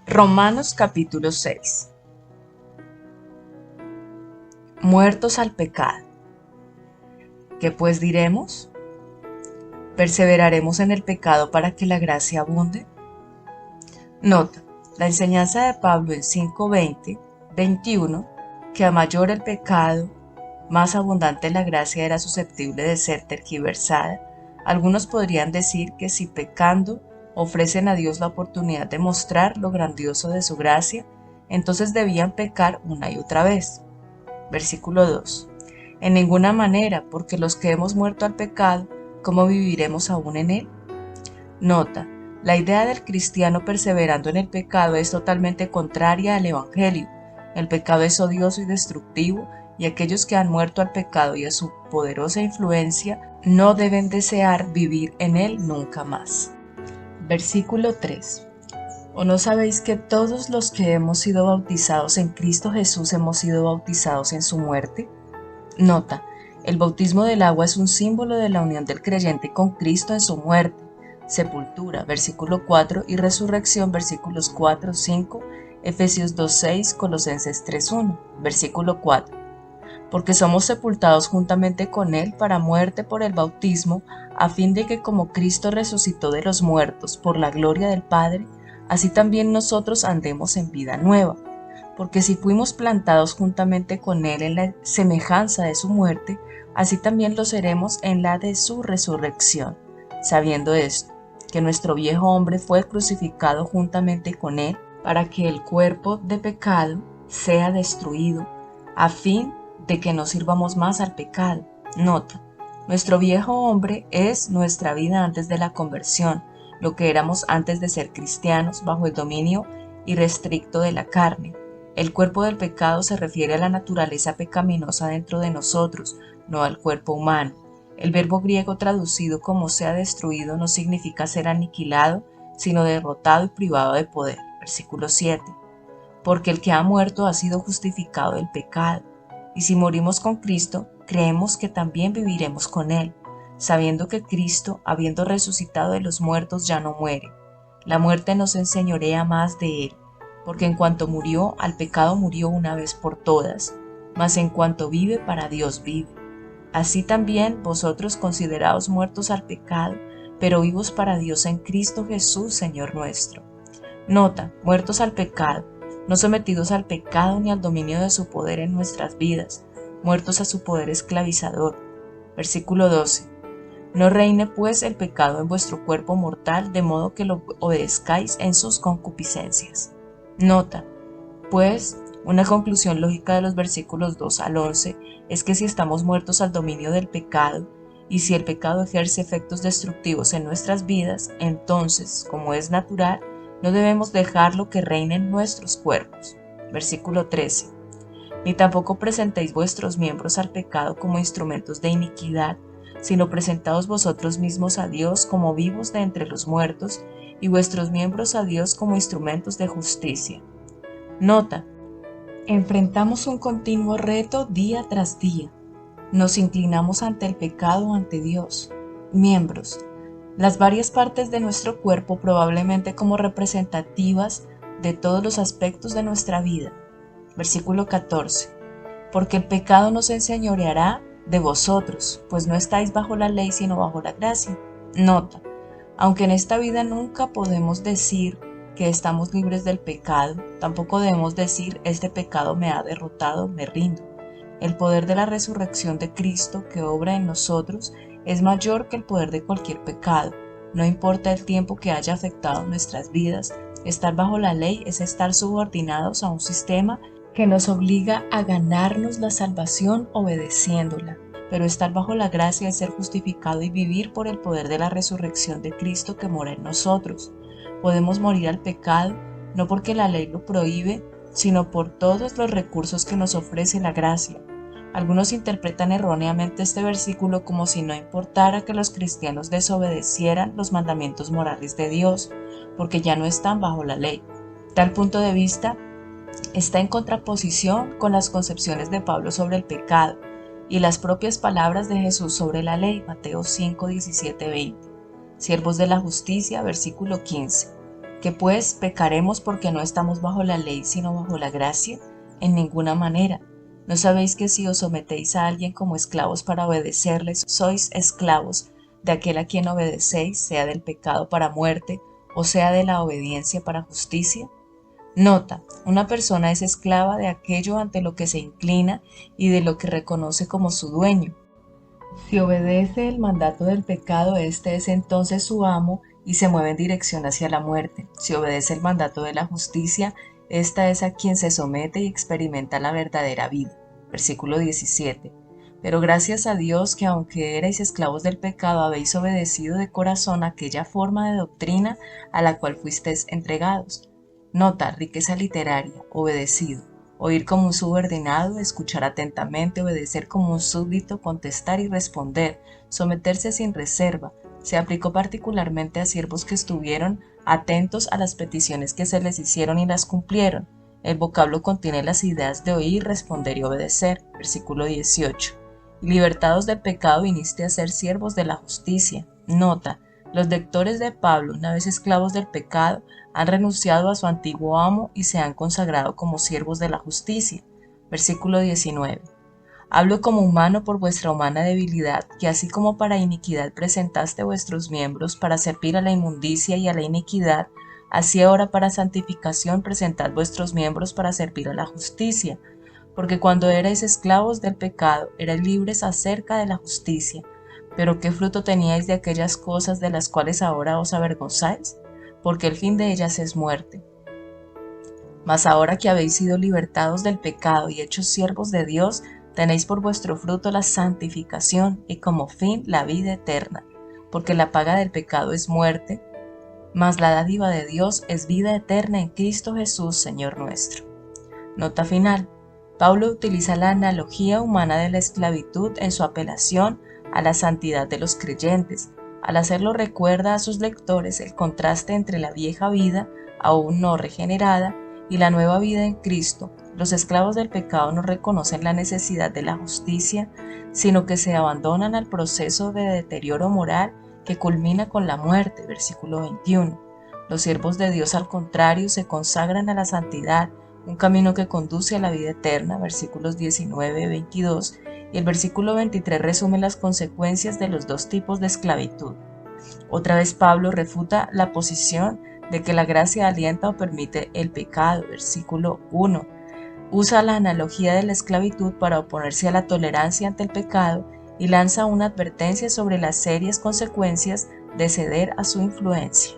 Romanos capítulo 6. Muertos al pecado. ¿Qué pues diremos? ¿Perseveraremos en el pecado para que la gracia abunde? Nota, la enseñanza de Pablo en 5:20-21, que a mayor el pecado, más abundante la gracia era susceptible de ser tergiversada. Algunos podrían decir que si pecando ofrecen a Dios la oportunidad de mostrar lo grandioso de su gracia, entonces debían pecar una y otra vez. Versículo 2. En ninguna manera, porque los que hemos muerto al pecado, ¿cómo viviremos aún en él? Nota, la idea del cristiano perseverando en el pecado es totalmente contraria al Evangelio. El pecado es odioso y destructivo, y aquellos que han muerto al pecado y a su poderosa influencia no deben desear vivir en él nunca más. Versículo 3. ¿O no sabéis que todos los que hemos sido bautizados en Cristo Jesús hemos sido bautizados en su muerte? Nota, el bautismo del agua es un símbolo de la unión del creyente con Cristo en su muerte, sepultura, versículo 4, y resurrección, versículos 4, 5, Efesios 2, 6, Colosenses 3, 1, versículo 4. Porque somos sepultados juntamente con Él para muerte por el bautismo, a fin de que como Cristo resucitó de los muertos por la gloria del Padre, así también nosotros andemos en vida nueva. Porque si fuimos plantados juntamente con Él en la semejanza de su muerte, así también lo seremos en la de su resurrección, sabiendo esto, que nuestro viejo hombre fue crucificado juntamente con Él, para que el cuerpo de pecado sea destruido, a fin de que no sirvamos más al pecado. Nota, nuestro viejo hombre es nuestra vida antes de la conversión, lo que éramos antes de ser cristianos, bajo el dominio irrestricto de la carne. El cuerpo del pecado se refiere a la naturaleza pecaminosa dentro de nosotros, no al cuerpo humano. El verbo griego traducido como sea destruido no significa ser aniquilado, sino derrotado y privado de poder. Versículo 7. Porque el que ha muerto ha sido justificado del pecado. Y si morimos con Cristo, creemos que también viviremos con Él, sabiendo que Cristo, habiendo resucitado de los muertos, ya no muere. La muerte no se enseñorea más de Él, porque en cuanto murió, al pecado murió una vez por todas, mas en cuanto vive, para Dios vive. Así también vosotros consideraos muertos al pecado, pero vivos para Dios en Cristo Jesús, Señor nuestro. Nota, muertos al pecado, no sometidos al pecado ni al dominio de su poder en nuestras vidas, muertos a su poder esclavizador. Versículo 12. No reine pues el pecado en vuestro cuerpo mortal, de modo que lo obedezcáis en sus concupiscencias. Nota, pues, una conclusión lógica de los versículos 2 al 11 es que si estamos muertos al dominio del pecado, y si el pecado ejerce efectos destructivos en nuestras vidas, entonces, como es natural, no debemos dejarlo que reine en nuestros cuerpos. Versículo 13. Ni tampoco presentéis vuestros miembros al pecado como instrumentos de iniquidad, sino presentaos vosotros mismos a Dios como vivos de entre los muertos, y vuestros miembros a Dios como instrumentos de justicia. Nota, enfrentamos un continuo reto día tras día. Nos inclinamos ante el pecado o ante Dios. Miembros, las varias partes de nuestro cuerpo probablemente como representativas de todos los aspectos de nuestra vida. Versículo 14. Porque el pecado no se enseñoreará de vosotros, pues no estáis bajo la ley sino bajo la gracia. Nota, aunque en esta vida nunca podemos decir que estamos libres del pecado, tampoco debemos decir este pecado me ha derrotado, me rindo. El poder de la resurrección de Cristo que obra en nosotros es mayor que el poder de cualquier pecado. No importa el tiempo que haya afectado nuestras vidas, estar bajo la ley es estar subordinados a un sistema que nos obliga a ganarnos la salvación obedeciéndola. Pero estar bajo la gracia es ser justificado y vivir por el poder de la resurrección de Cristo que mora en nosotros. Podemos morir al pecado, no porque la ley lo prohíbe, sino por todos los recursos que nos ofrece la gracia. Algunos interpretan erróneamente este versículo como si no importara que los cristianos desobedecieran los mandamientos morales de Dios, porque ya no están bajo la ley. Tal punto de vista está en contraposición con las concepciones de Pablo sobre el pecado y las propias palabras de Jesús sobre la ley, Mateo 5, 17, 20. Siervos de la justicia, versículo 15. ¿Que pues pecaremos porque no estamos bajo la ley sino bajo la gracia? En ninguna manera. ¿No sabéis que si os sometéis a alguien como esclavos para obedecerles, sois esclavos de aquel a quien obedecéis, sea del pecado para muerte o sea de la obediencia para justicia? Nota, una persona es esclava de aquello ante lo que se inclina y de lo que reconoce como su dueño. Si obedece el mandato del pecado, este es entonces su amo y se mueve en dirección hacia la muerte. Si obedece el mandato de la justicia, esta es a quien se somete y experimenta la verdadera vida. Versículo 17. Pero gracias a Dios que aunque erais esclavos del pecado, habéis obedecido de corazón aquella forma de doctrina a la cual fuisteis entregados. Nota, riqueza literaria, obedecido. Oír como un subordinado, escuchar atentamente, obedecer como un súbdito, contestar y responder, someterse sin reserva. Se aplicó particularmente a siervos que estuvieron atentos a las peticiones que se les hicieron y las cumplieron. El vocablo contiene las ideas de oír, responder y obedecer. Versículo 18. Libertados del pecado viniste a ser siervos de la justicia. Nota, los lectores de Pablo, una vez esclavos del pecado, han renunciado a su antiguo amo y se han consagrado como siervos de la justicia. Versículo 19. Hablo como humano por vuestra humana debilidad, que así como para iniquidad presentaste vuestros miembros para servir a la inmundicia y a la iniquidad, así ahora para santificación presentad vuestros miembros para servir a la justicia. Porque cuando erais esclavos del pecado, erais libres acerca de la justicia. Pero ¿qué fruto teníais de aquellas cosas de las cuales ahora os avergonzáis? Porque el fin de ellas es muerte. Mas ahora que habéis sido libertados del pecado y hechos siervos de Dios, tenéis por vuestro fruto la santificación y como fin la vida eterna. Porque la paga del pecado es muerte, mas la dádiva de Dios es vida eterna en Cristo Jesús, Señor nuestro. Nota final. Pablo utiliza la analogía humana de la esclavitud en su apelación a la santidad de los creyentes. Al hacerlo recuerda a sus lectores el contraste entre la vieja vida, aún no regenerada, y la nueva vida en Cristo. Los esclavos del pecado no reconocen la necesidad de la justicia, sino que se abandonan al proceso de deterioro moral que culmina con la muerte, versículo 21. Los siervos de Dios, al contrario, se consagran a la santidad, un camino que conduce a la vida eterna, versículos 19 y 22, y el versículo 23 resume las consecuencias de los dos tipos de esclavitud. Otra vez Pablo refuta la posición de que la gracia alienta o permite el pecado, versículo 1. Usa la analogía de la esclavitud para oponerse a la tolerancia ante el pecado y lanza una advertencia sobre las serias consecuencias de ceder a su influencia.